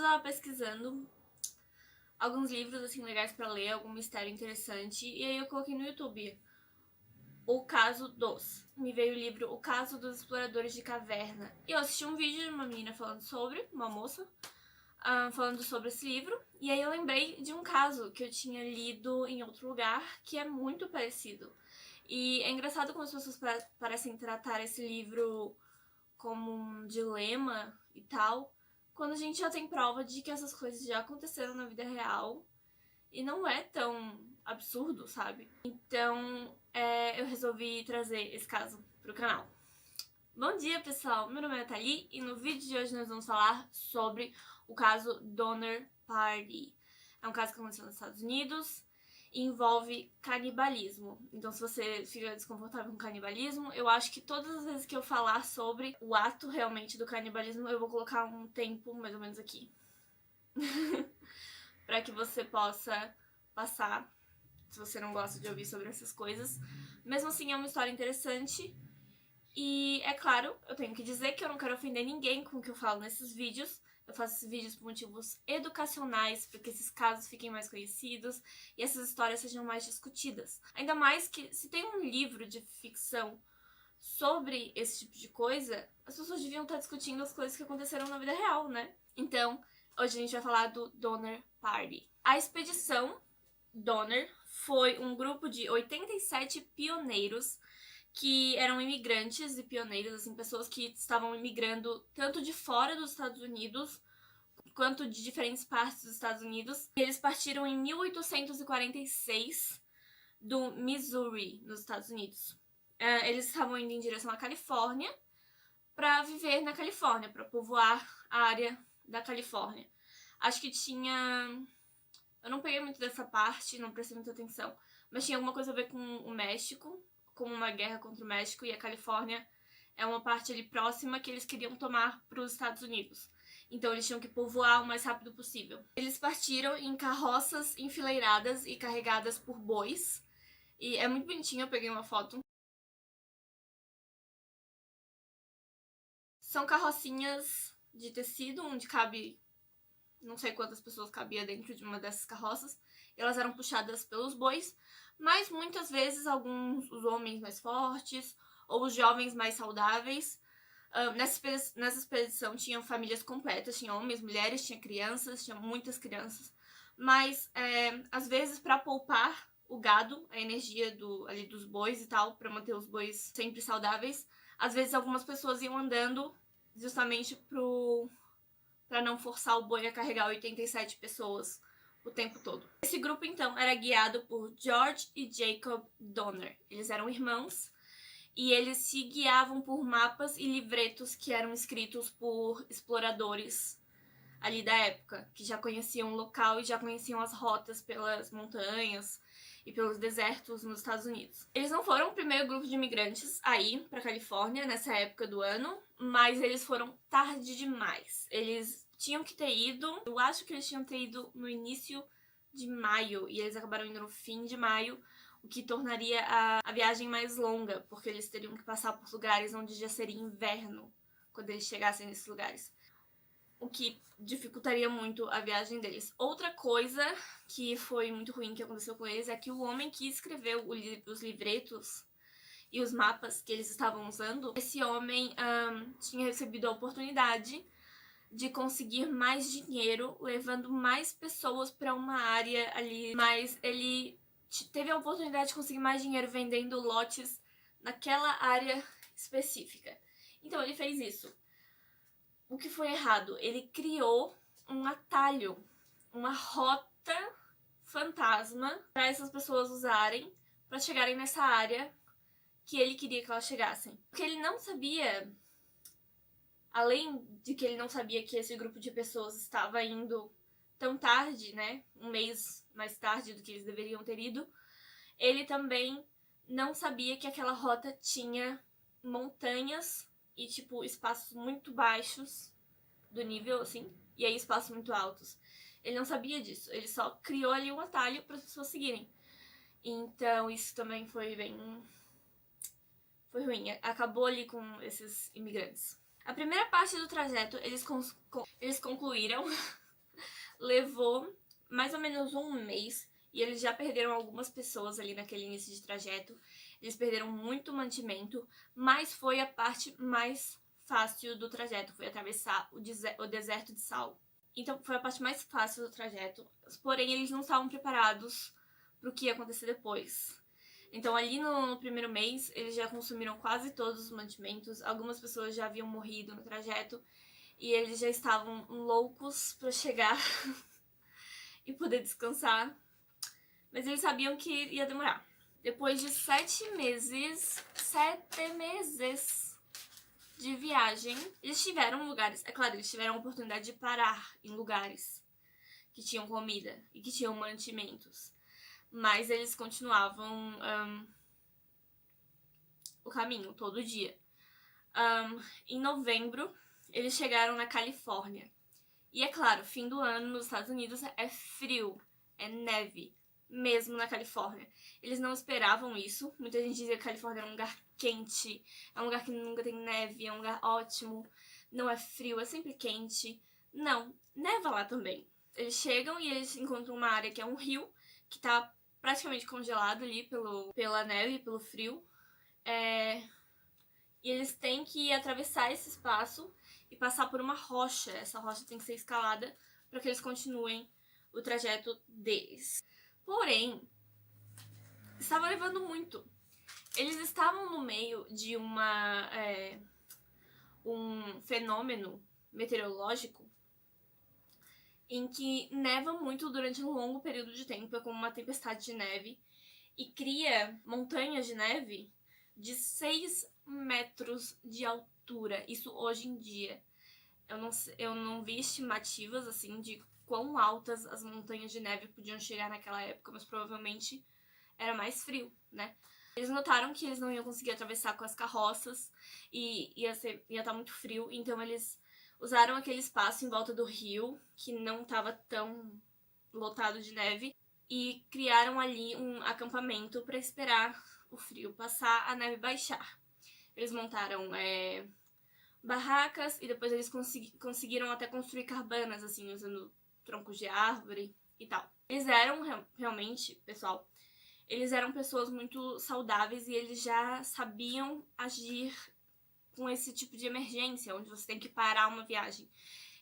eu tava pesquisando alguns livros assim legais pra ler, algum mistério interessante, e aí eu coloquei no YouTube O Caso dos. Me veio o livro O Caso dos Exploradores de Caverna. E eu assisti um vídeo de uma menina falando sobre, uma moça, falando sobre esse livro, e aí eu lembrei de um caso que eu tinha lido em outro lugar que é muito parecido. E é engraçado como as pessoas parecem tratar esse livro como um dilema e tal, quando a gente já tem prova de que essas coisas já aconteceram na vida real e não é tão absurdo, sabe? Então, eu resolvi trazer esse caso pro canal. Bom dia, pessoal! Meu nome é Nathalie e no vídeo de hoje nós vamos falar sobre o caso Donner Party. É um caso que aconteceu nos Estados Unidos e envolve canibalismo. Então, se você fica desconfortável com canibalismo, eu acho que todas as vezes que eu falar sobre o ato realmente do canibalismo, eu vou colocar um tempo mais ou menos aqui. Para que você possa passar, se você não gosta de ouvir sobre essas coisas. Mesmo assim, é uma história interessante. E, é claro, eu tenho que dizer que eu não quero ofender ninguém com o que eu falo nesses vídeos. Eu faço esses vídeos por motivos educacionais, para que esses casos fiquem mais conhecidos e essas histórias sejam mais discutidas. Ainda mais que, se tem um livro de ficção sobre esse tipo de coisa, as pessoas deviam estar discutindo as coisas que aconteceram na vida real, né? Então, hoje a gente vai falar do Donner Party. A expedição Donner foi um grupo de 87 pioneiros que eram imigrantes e pioneiros, assim, pessoas que estavam imigrando tanto de fora dos Estados Unidos quanto de diferentes partes dos Estados Unidos. Eles partiram em 1846 do Missouri, nos Estados Unidos. Eles estavam indo em direção à Califórnia para viver na Califórnia, para povoar a área da Califórnia. Acho que tinha... Eu não peguei muito dessa parte, não prestei muita atenção, mas tinha alguma coisa a ver com o México, como uma guerra contra o México, e a Califórnia é uma parte ali próxima que eles queriam tomar para os Estados Unidos. Então eles tinham que povoar o mais rápido possível. Eles partiram em carroças enfileiradas e carregadas por bois. E é muito bonitinho, eu peguei uma foto. São carrocinhas de tecido, onde cabe... não sei quantas pessoas cabia dentro de uma dessas carroças. Elas eram puxadas pelos bois, mas muitas vezes os homens mais fortes ou os jovens mais saudáveis. Nessa expedição tinham famílias completas, tinha homens, mulheres, tinha crianças, tinha muitas crianças. Mas, às vezes, para poupar o gado, a energia ali dos bois e tal, para manter os bois sempre saudáveis, às vezes algumas pessoas iam andando justamente para não forçar o boi a carregar 87 pessoas o tempo todo. Esse grupo, então, era guiado por George e Jacob Donner. Eles eram irmãos e eles se guiavam por mapas e livretos que eram escritos por exploradores ali da época, que já conheciam o local e já conheciam as rotas pelas montanhas e pelos desertos nos Estados Unidos. Eles não foram o primeiro grupo de imigrantes a ir para Califórnia nessa época do ano, mas eles foram tarde demais. Eles tinham que ter ido, eu acho que eles tinham que ter ido no início de maio, e eles acabaram indo no fim de maio, o que tornaria a viagem mais longa, porque eles teriam que passar por lugares onde já seria inverno quando eles chegassem nesses lugares, o que dificultaria muito a viagem deles. Outra coisa que foi muito ruim que aconteceu com eles é que o homem que escreveu os livretos e os mapas que eles estavam usando, esse homem tinha recebido a oportunidade de conseguir mais dinheiro, levando mais pessoas para uma área ali, mas ele teve a oportunidade de conseguir mais dinheiro vendendo lotes naquela área específica. Então ele fez isso. O que foi errado? Ele criou um atalho, uma rota fantasma para essas pessoas usarem para chegarem nessa área que ele queria que elas chegassem. Porque ele não sabia, além de que ele não sabia que esse grupo de pessoas estava indo tão tarde, né, um mês mais tarde do que eles deveriam ter ido, ele também não sabia que aquela rota tinha montanhas e, tipo, espaços muito baixos do nível, assim, e aí espaços muito altos. Ele não sabia disso, ele só criou ali um atalho para as pessoas seguirem. Então isso também foi foi ruim, acabou ali com esses imigrantes. A primeira parte do trajeto eles concluíram Levou mais ou menos um mês e eles já perderam algumas pessoas ali naquele início de trajeto. Eles perderam muito mantimento, mas foi a parte mais fácil do trajeto, foi atravessar o deserto de sal. Então foi a parte mais fácil do trajeto, porém eles não estavam preparados para o que ia acontecer depois. Então ali no primeiro mês eles já consumiram quase todos os mantimentos, algumas pessoas já haviam morrido no trajeto e eles já estavam loucos para chegar e poder descansar, mas eles sabiam que ia demorar. Depois de 7 meses de viagem, eles tiveram lugares, é claro, eles tiveram a oportunidade de parar em lugares que tinham comida e que tinham mantimentos, mas eles continuavam o caminho todo dia. Em novembro, eles chegaram na Califórnia. E é claro, fim do ano nos Estados Unidos é frio, é neve, mesmo na Califórnia. Eles não esperavam isso. Muita gente dizia que a Califórnia é um lugar quente, é um lugar que nunca tem neve, é um lugar ótimo, não é frio, é sempre quente. Não, neva lá também. Eles chegam e eles encontram uma área que é um rio, que tá praticamente congelado ali pela neve, pelo frio. E eles têm que atravessar esse espaço e passar por uma rocha. Essa rocha tem que ser escalada para que eles continuem o trajeto deles. Porém, estava levando muito. Eles estavam no meio de um fenômeno meteorológico em que neva muito durante um longo período de tempo, é como uma tempestade de neve, e cria montanhas de neve de 6 metros de altura. Isso hoje em dia. Eu não vi estimativas assim de quão altas as montanhas de neve podiam chegar naquela época, mas provavelmente era mais frio, né? Eles notaram que eles não iam conseguir atravessar com as carroças e ia estar muito frio, então eles usaram aquele espaço em volta do rio, que não estava tão lotado de neve, e criaram ali um acampamento para esperar o frio passar, a neve baixar. Eles montaram barracas e depois eles conseguiram até construir cabanas, assim, usando troncos de árvore e tal. Eles eram realmente, pessoal, eles eram pessoas muito saudáveis e eles já sabiam agir com esse tipo de emergência, onde você tem que parar uma viagem.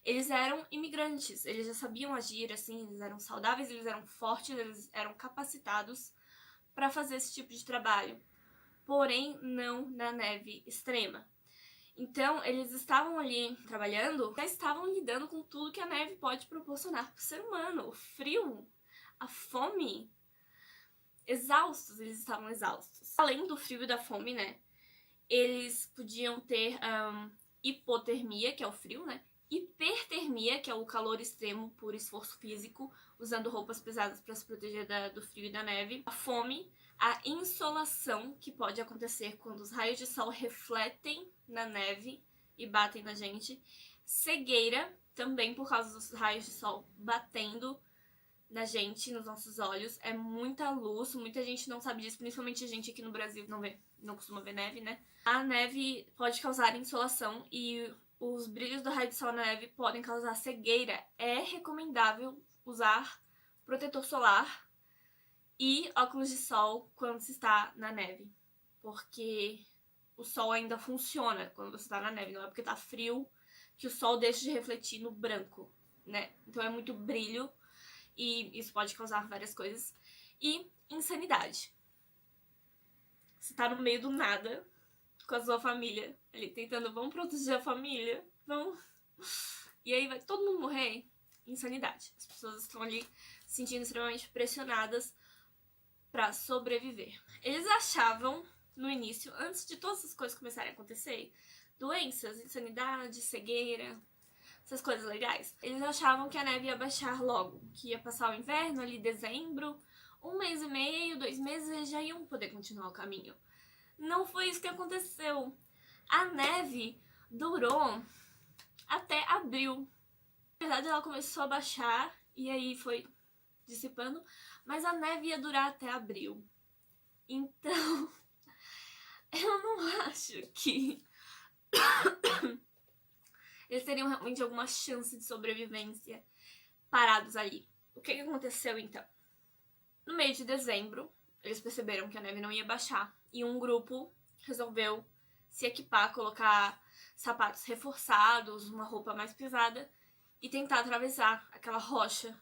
Eles eram imigrantes, eles já sabiam agir, assim, eles eram saudáveis, eles eram fortes, eles eram capacitados para fazer esse tipo de trabalho. Porém, não na neve extrema. Então, eles estavam ali trabalhando, já estavam lidando com tudo que a neve pode proporcionar para o ser humano. O frio, a fome, exaustos, eles estavam exaustos. Além do frio e da fome, né, eles podiam ter hipotermia, que é o frio, né, hipertermia, que é o calor extremo por esforço físico, usando roupas pesadas para se proteger do frio e da neve. A fome, a insolação, que pode acontecer quando os raios de sol refletem na neve e batem na gente. Cegueira, também por causa dos raios de sol batendo na gente, nos nossos olhos. É muita luz, muita gente não sabe disso, principalmente a gente aqui no Brasil não costuma ver neve, né? A neve pode causar insolação e os brilhos do raio de sol na neve podem causar cegueira. É recomendável usar protetor solar e óculos de sol quando se está na neve, porque o sol ainda funciona quando você está na neve, não é porque tá frio que o sol deixa de refletir no branco, né? Então é muito brilho e isso pode causar várias coisas. E insanidade. Você tá no meio do nada com a sua família ali tentando, vamos proteger a família, vamos. E aí vai todo mundo morrer. Insanidade. As pessoas estão ali se sentindo extremamente pressionadas para sobreviver. Eles achavam, no início, antes de todas essas coisas começarem a acontecer, doenças, insanidade, cegueira, essas coisas legais, eles achavam que a neve ia baixar logo, que ia passar o inverno ali, dezembro, 1 mês e meio, 2 meses, eles já iam poder continuar o caminho. Não foi isso que aconteceu. A neve durou até abril. Na verdade, ela começou a baixar e aí foi dissipando, mas a neve ia durar até abril. Então, eu não acho que eles teriam realmente alguma chance de sobrevivência parados ali. O que aconteceu então? No mês de dezembro, eles perceberam que a neve não ia baixar e um grupo resolveu se equipar, colocar sapatos reforçados, uma roupa mais pesada e tentar atravessar aquela rocha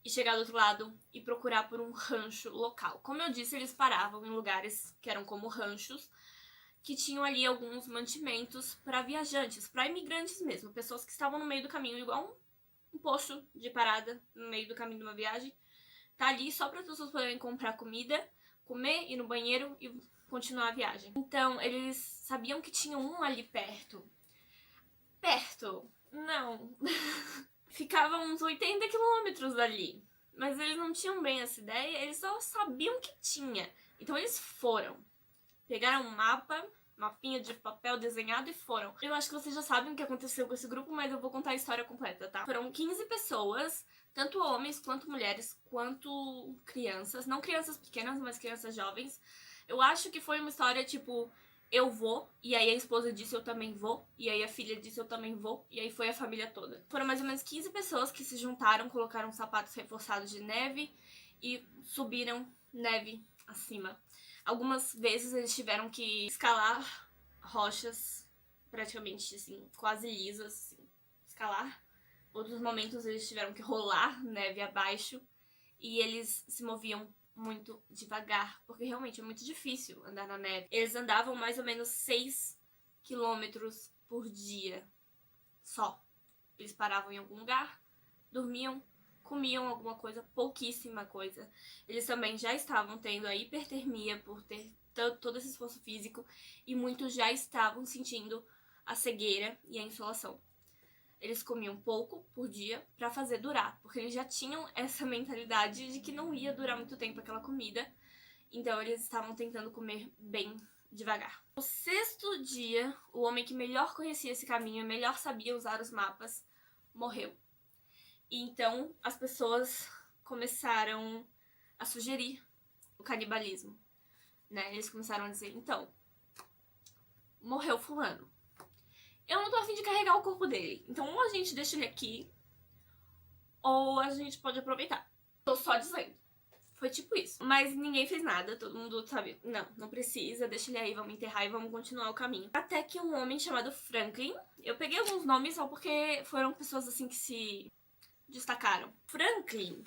e chegar do outro lado e procurar por um rancho local. Como eu disse, eles paravam em lugares que eram como ranchos, que tinham ali alguns mantimentos para viajantes, para imigrantes mesmo, pessoas que estavam no meio do caminho, igual um posto de parada no meio do caminho de uma viagem. Tá ali só para as pessoas poderem comprar comida, comer, ir no banheiro e continuar a viagem. Então, eles sabiam que tinha um ali perto. Perto? Não. Ficava uns 80 quilômetros dali. Mas eles não tinham bem essa ideia, eles só sabiam que tinha. Então eles foram. Pegaram um mapinha de papel desenhado e foram. Eu acho que vocês já sabem o que aconteceu com esse grupo, mas eu vou contar a história completa, tá? Foram 15 pessoas, tanto homens, quanto mulheres, quanto crianças. Não crianças pequenas, mas crianças jovens. Eu acho que foi uma história tipo... eu vou, e aí a esposa disse eu também vou, e aí a filha disse eu também vou, e aí foi a família toda. Foram mais ou menos 15 pessoas que se juntaram, colocaram sapatos reforçados de neve e subiram neve acima. Algumas vezes eles tiveram que escalar rochas praticamente assim, quase lisas, assim, escalar. Outros momentos eles tiveram que rolar neve abaixo e eles se moviam muito devagar, porque realmente é muito difícil andar na neve. Eles andavam mais ou menos 6 quilômetros por dia só. Eles paravam em algum lugar, dormiam, comiam alguma coisa, pouquíssima coisa. Eles também já estavam tendo a hipertermia por ter todo esse esforço físico e muitos já estavam sentindo a cegueira e a insolação. Eles comiam pouco por dia pra fazer durar, porque eles já tinham essa mentalidade de que não ia durar muito tempo aquela comida, então eles estavam tentando comer bem devagar. No 6º dia, o homem que melhor conhecia esse caminho e melhor sabia usar os mapas, morreu. E então as pessoas começaram a sugerir o canibalismo, né? Eles começaram a dizer, então, morreu fulano. Eu não tô a fim de carregar o corpo dele. Então ou a gente deixa ele aqui, ou a gente pode aproveitar. Tô só dizendo. Foi tipo isso. Mas ninguém fez nada, todo mundo sabe, não precisa, deixa ele aí, vamos enterrar e vamos continuar o caminho. Até que um homem chamado Franklin, eu peguei alguns nomes só porque foram pessoas assim que se destacaram. Franklin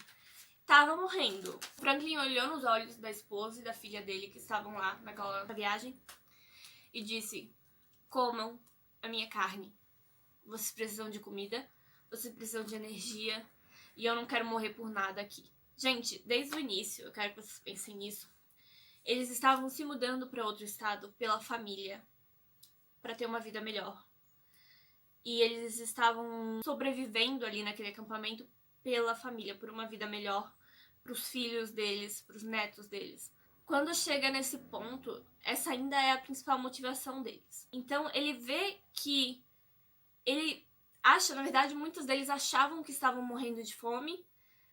tava morrendo. Franklin olhou nos olhos da esposa e da filha dele que estavam lá naquela viagem e disse, comam a minha carne. Vocês precisam de comida, vocês precisam de energia e eu não quero morrer por nada aqui. Gente, desde o início, eu quero que vocês pensem nisso. Eles estavam se mudando para outro estado pela família, para ter uma vida melhor. E eles estavam sobrevivendo ali naquele acampamento pela família, por uma vida melhor, para os filhos deles, para os netos deles. Quando chega nesse ponto, essa ainda é a principal motivação deles. Então ele vê que ele acha, na verdade, muitos deles achavam que estavam morrendo de fome,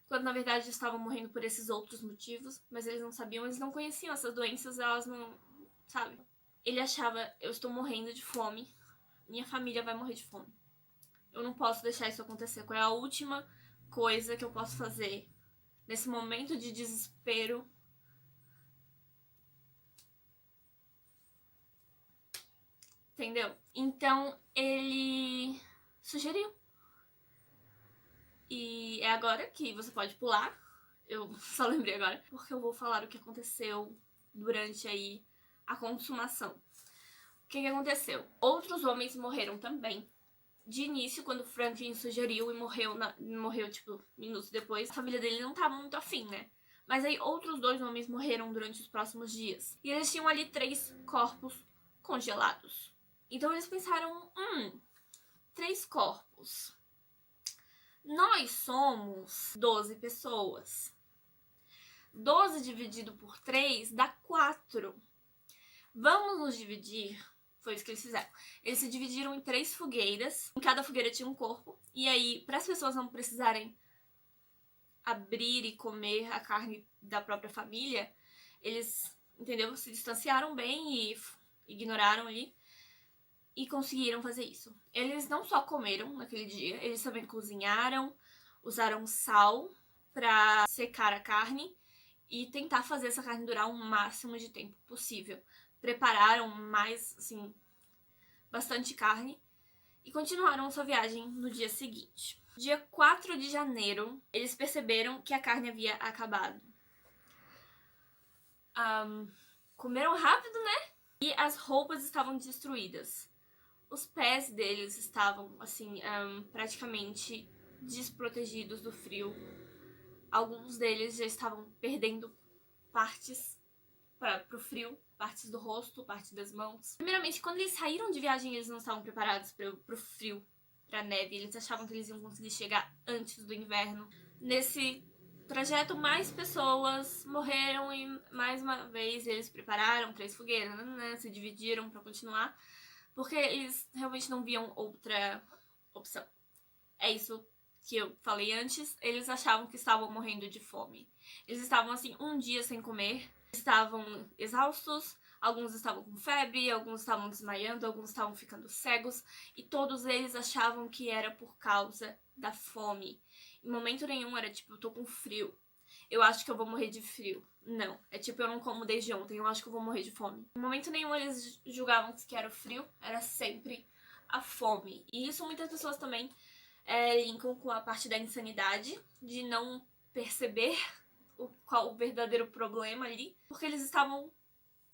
quando na verdade estavam morrendo por esses outros motivos, mas eles não sabiam, eles não conheciam essas doenças, elas não, sabe? Ele achava, eu estou morrendo de fome, minha família vai morrer de fome. Eu não posso deixar isso acontecer. Qual é a última coisa que eu posso fazer nesse momento de desespero? Entendeu? Então ele sugeriu. E é agora que você pode pular. Eu só lembrei agora, porque eu vou falar o que aconteceu durante aí a consumação. O que aconteceu? Outros homens morreram também. De início, quando Franklin sugeriu e morreu tipo, minutos depois, a família dele não tava muito afim, né? Mas aí outros 2 homens morreram durante os próximos dias. E eles tinham ali 3 corpos congelados. Então eles pensaram, 3 corpos. Nós somos 12 pessoas. 12 dividido por 3 dá 4. Vamos nos dividir. Foi isso que eles fizeram. Eles se dividiram em 3 fogueiras. Em cada fogueira tinha um corpo. E aí, para as pessoas não precisarem abrir e comer a carne da própria família, eles, entendeu? Se distanciaram bem e ignoraram ali. e conseguiram fazer isso. Eles não só comeram naquele dia, eles também cozinharam, usaram sal pra secar a carne e tentar fazer essa carne durar o máximo de tempo possível. Prepararam mais, assim, bastante carne e continuaram sua viagem no dia seguinte. Dia 4 de janeiro, eles perceberam que a carne havia acabado. Comeram rápido, né? E as roupas estavam destruídas. Os pés deles estavam, assim, praticamente desprotegidos do frio. Alguns deles já estavam perdendo partes pro frio, partes do rosto, partes das mãos. Primeiramente, quando eles saíram de viagem, eles não estavam preparados pro frio, pra neve. Eles achavam que eles iam conseguir chegar antes do inverno. Nesse trajeto, mais pessoas morreram e, mais uma vez, eles prepararam 3 fogueiras, né? Se dividiram pra continuar, porque eles realmente não viam outra opção. É isso que eu falei antes. Eles achavam que estavam morrendo de fome. Eles estavam, assim, um dia sem comer, estavam exaustos, alguns estavam com febre, alguns estavam desmaiando, alguns estavam ficando cegos, e todos eles achavam que era por causa da fome. Em momento nenhum era tipo, eu tô com frio, eu acho que eu vou morrer de frio. Não, é tipo, eu não como desde ontem, eu acho que eu vou morrer de fome. Em momento nenhum eles julgavam que era o frio, era sempre a fome. E isso muitas pessoas também linkam com a parte da insanidade, de não perceber qual o verdadeiro problema ali, porque eles estavam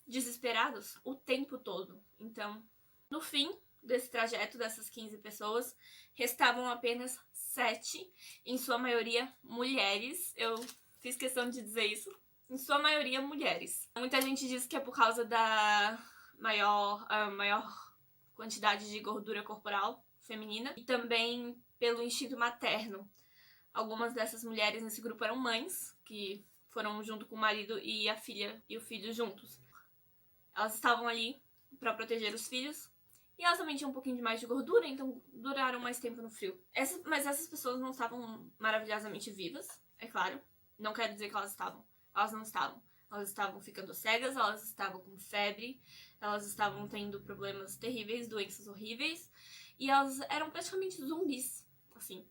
desesperados o tempo todo. Então, no fim desse trajeto, dessas 15 pessoas, restavam apenas 7, em sua maioria mulheres. Eu fiz questão de dizer isso. Em sua maioria mulheres. Muita gente diz que é por causa da maior quantidade de gordura corporal feminina e também pelo instinto materno. Algumas dessas mulheres nesse grupo eram mães, que foram junto com o marido e a filha e o filho juntos. Elas estavam ali para proteger os filhos e elas também tinham um pouquinho de mais de gordura, então duraram mais tempo no frio. Mas essas pessoas não estavam maravilhosamente vivas, é claro. Não quero dizer que elas estavam. Elas não estavam. Elas estavam ficando cegas, elas estavam com febre, elas estavam tendo problemas terríveis, doenças horríveis, e elas eram praticamente zumbis, assim,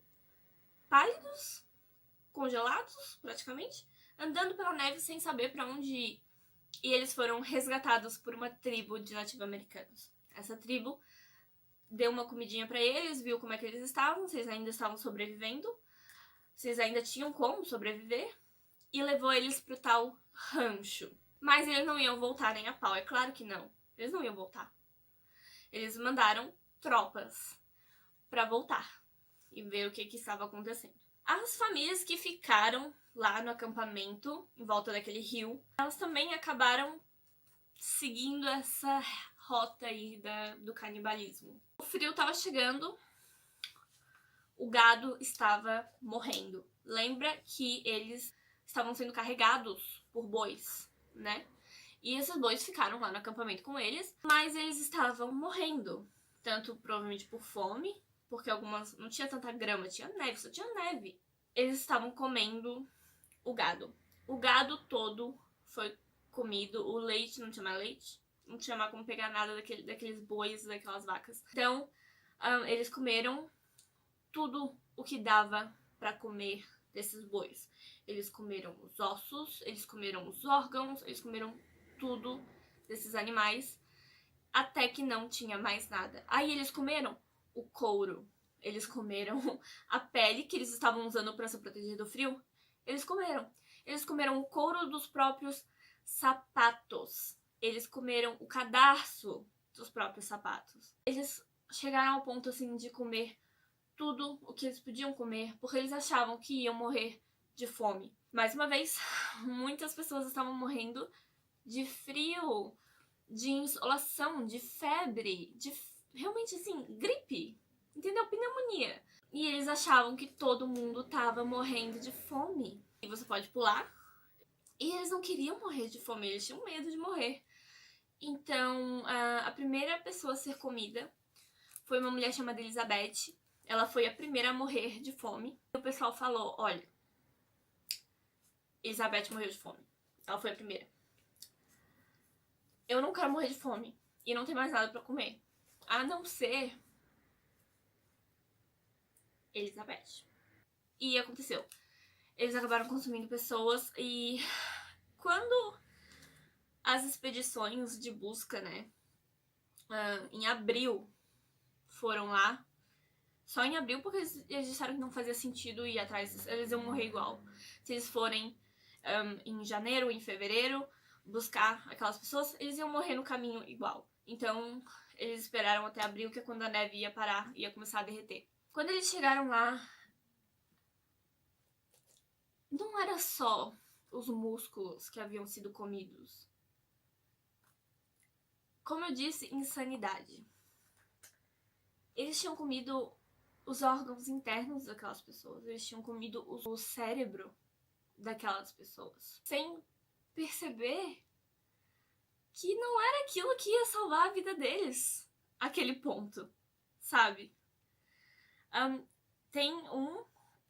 pálidos, congelados, praticamente, andando pela neve sem saber pra onde ir. E eles foram resgatados por uma tribo de nativo-americanos. Essa tribo deu uma comidinha pra eles, viu como é que eles estavam, se eles ainda estavam sobrevivendo, se eles ainda tinham como sobreviver, e levou eles pro tal rancho. Mas eles não iam voltar nem a pau, é claro que não. Eles não iam voltar. Eles mandaram tropas pra voltar e ver o que estava acontecendo. As famílias que ficaram lá no acampamento, em volta daquele rio, elas também acabaram seguindo essa rota aí do canibalismo. O frio estava chegando, o gado estava morrendo. Lembra que eles estavam sendo carregados por bois, né? E esses bois ficaram lá no acampamento com eles, mas eles estavam morrendo. Tanto provavelmente por fome, porque algumas não tinha tanta grama, tinha neve, só tinha neve. Eles estavam comendo o gado. O gado todo foi comido, o leite, não tinha mais leite, não tinha mais como pegar nada daqueles bois, daquelas vacas. Então, eles comeram tudo o que dava pra comer desses bois. Eles comeram os ossos, eles comeram os órgãos, eles comeram tudo desses animais, até que não tinha mais nada. Aí eles comeram o couro, eles comeram a pele que eles estavam usando para se proteger do frio. Eles comeram o couro dos próprios sapatos. Eles comeram o cadarço dos próprios sapatos. Eles chegaram ao ponto assim de comer tudo o que eles podiam comer, porque eles achavam que iam morrer de fome. Mais uma vez, muitas pessoas estavam morrendo de frio, de insolação, de febre, realmente assim, gripe, entendeu? Pneumonia. E eles achavam que todo mundo tava morrendo de fome. E você pode pular. E eles não queriam morrer de fome, eles tinham medo de morrer. Então, a primeira pessoa a ser comida foi uma mulher chamada Elizabeth. Ela foi a primeira a morrer de fome. E o pessoal falou, olha, Elizabeth morreu de fome. Ela foi a primeira. Eu não quero morrer de fome. E não tem mais nada pra comer. a não ser Elizabeth. E aconteceu. Eles acabaram consumindo pessoas e quando as expedições de busca, né, em abril foram lá, só em abril porque eles disseram que não fazia sentido ir atrás, eles iam morrer igual. Se eles forem em janeiro, em fevereiro, buscar aquelas pessoas, eles iam morrer no caminho igual. Então, eles esperaram até abril, que é quando a neve ia parar, ia começar a derreter. Quando eles chegaram lá, não era só os músculos que haviam sido comidos. Como eu disse, insanidade. Eles tinham comido os órgãos internos daquelas pessoas. Eles tinham comido o cérebro daquelas pessoas. Sem perceber que não era aquilo que ia salvar a vida deles. Aquele ponto, sabe? Tem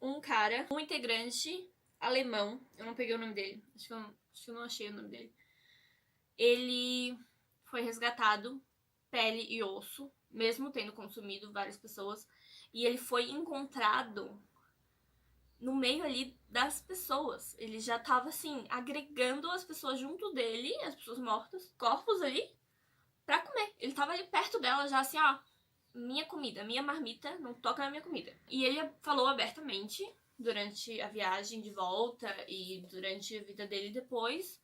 um cara, um integrante alemão, eu não peguei o nome dele, acho que eu não achei o nome dele. Ele foi resgatado, pele e osso, mesmo tendo consumido várias pessoas, e ele foi encontrado no meio ali das pessoas. Ele já tava, assim, agregando as pessoas junto dele, as pessoas mortas, corpos ali, pra comer. Ele tava ali perto dela já, assim, ó, minha comida, minha marmita, não toca na minha comida. E ele falou abertamente, durante a viagem de volta e durante a vida dele depois,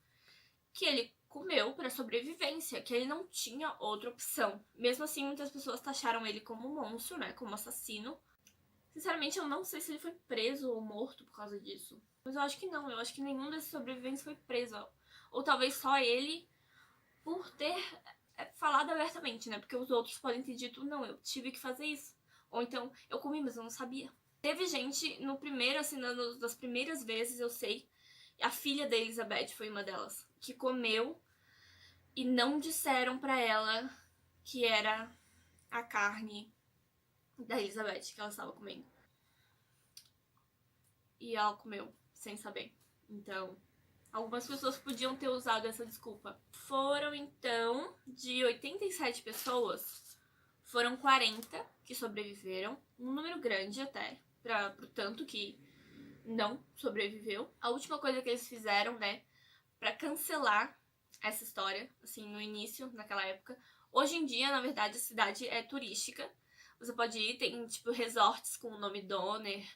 que ele comeu pra sobrevivência, que ele não tinha outra opção. Mesmo assim, muitas pessoas taxaram ele como monstro, né, como assassino. Sinceramente, eu não sei se ele foi preso ou morto por causa disso. Mas eu acho que não, eu acho que nenhum desses sobreviventes foi preso. Ou talvez só ele, por ter falado abertamente, né? Porque os outros podem ter dito, não, eu tive que fazer isso. Ou então, eu comi, mas eu não sabia. Teve gente, no primeiro, assim, das primeiras vezes, eu sei, a filha da Elizabeth foi uma delas, que comeu e não disseram pra ela que era a carne da Elizabeth que ela estava comendo. E ela comeu, sem saber. Então, algumas pessoas podiam ter usado essa desculpa. Foram, então, de 87 pessoas, foram 40 que sobreviveram. Um número grande até, pro tanto que não sobreviveu. A última coisa que eles fizeram, né, pra cancelar essa história, assim, no início, naquela época. Hoje em dia, na verdade, a cidade é turística. Você pode ir, tem, tipo, resorts com o nome Donner,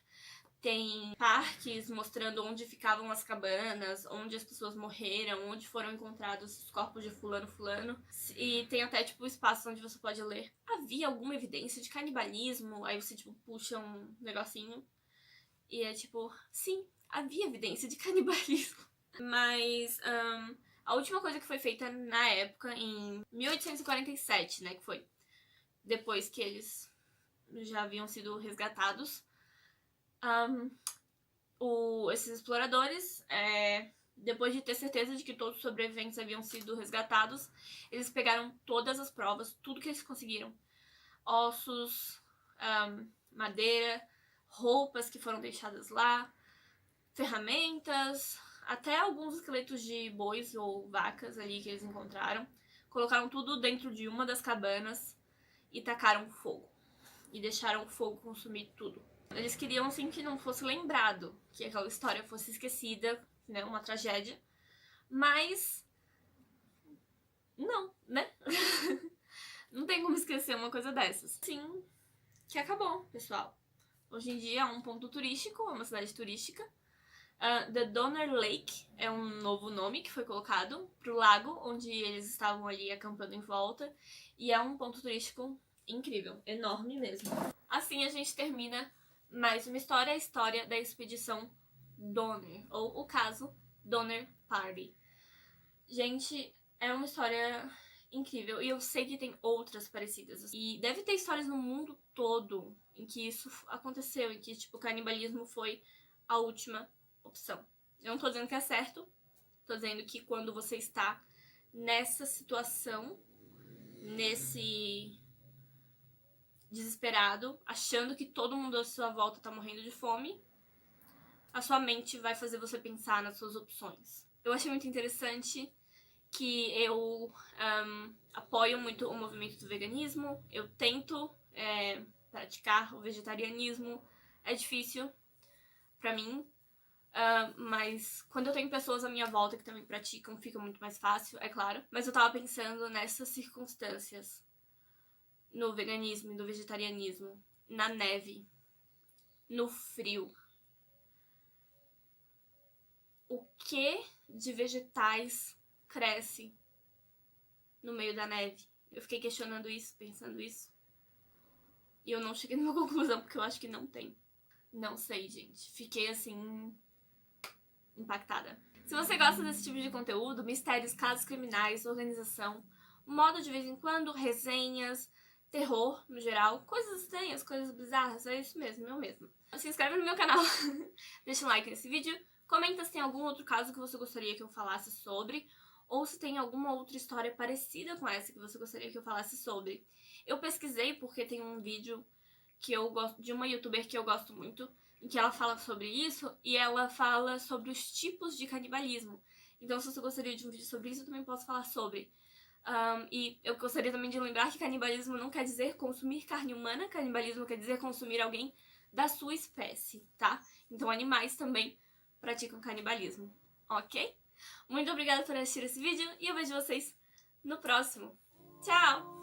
tem parques mostrando onde ficavam as cabanas, onde as pessoas morreram, onde foram encontrados os corpos de fulano. E tem até, tipo, espaço onde você pode ler. Havia alguma evidência de canibalismo? Aí você, tipo, puxa um negocinho e é tipo, sim, havia evidência de canibalismo. Mas a última coisa que foi feita na época, em 1847, né, que foi depois que eles já haviam sido resgatados, esses exploradores, depois de ter certeza de que todos os sobreviventes haviam sido resgatados, eles pegaram todas as provas, tudo que eles conseguiram. Ossos, madeira, roupas que foram deixadas lá, ferramentas, até alguns esqueletos de bois ou vacas ali que eles encontraram. Colocaram tudo dentro de uma das cabanas e tacaram fogo. E deixaram o fogo consumir tudo. Eles queriam, assim, que não fosse lembrado, que aquela história fosse esquecida, né, uma tragédia. Mas não, né? Não tem como esquecer uma coisa dessas. Sim, que acabou, pessoal. Hoje em dia é um ponto turístico, é uma cidade turística. The Donner Lake é um novo nome que foi colocado pro lago onde eles estavam ali acampando em volta. E é um ponto turístico incrível, enorme mesmo. Assim a gente termina mais uma história, a história da expedição Donner, ou o caso Donner Party. Gente, é uma história incrível e eu sei que tem outras parecidas. E deve ter histórias no mundo todo em que isso aconteceu, em que, tipo, o canibalismo foi a última opção. Eu não tô dizendo que é certo, tô dizendo que quando você está nessa situação, nesse desesperado, achando que todo mundo à sua volta tá morrendo de fome, a sua mente vai fazer você pensar nas suas opções. Eu achei muito interessante que eu apoio muito o movimento do veganismo, eu tento praticar o vegetarianismo. É difícil pra mim, mas quando eu tenho pessoas à minha volta que também praticam, fica muito mais fácil, é claro. Mas eu tava pensando nessas circunstâncias, no veganismo e no vegetarianismo, na neve, no frio. O que de vegetais cresce no meio da neve? Eu fiquei questionando isso, pensando isso. E eu não cheguei numa conclusão, porque eu acho que não tem. Não sei, gente. Fiquei assim, impactada. Se você gosta desse tipo de conteúdo, mistérios, casos criminais, organização, moda de vez em quando, resenhas, terror no geral, coisas estranhas, coisas bizarras, é isso mesmo, eu mesma. Se inscreve no meu canal, deixa um like nesse vídeo, comenta se tem algum outro caso que você gostaria que eu falasse sobre, ou se tem alguma outra história parecida com essa que você gostaria que eu falasse sobre. Eu pesquisei porque tem um vídeo que eu gosto de uma youtuber que eu gosto muito, em que ela fala sobre isso, e ela fala sobre os tipos de canibalismo. Então, se você gostaria de um vídeo sobre isso, eu também posso falar sobre. E eu gostaria também de lembrar que canibalismo não quer dizer consumir carne humana, canibalismo quer dizer consumir alguém da sua espécie, tá? Então, animais também praticam canibalismo, ok? Muito obrigada por assistir esse vídeo e eu vejo vocês no próximo. Tchau!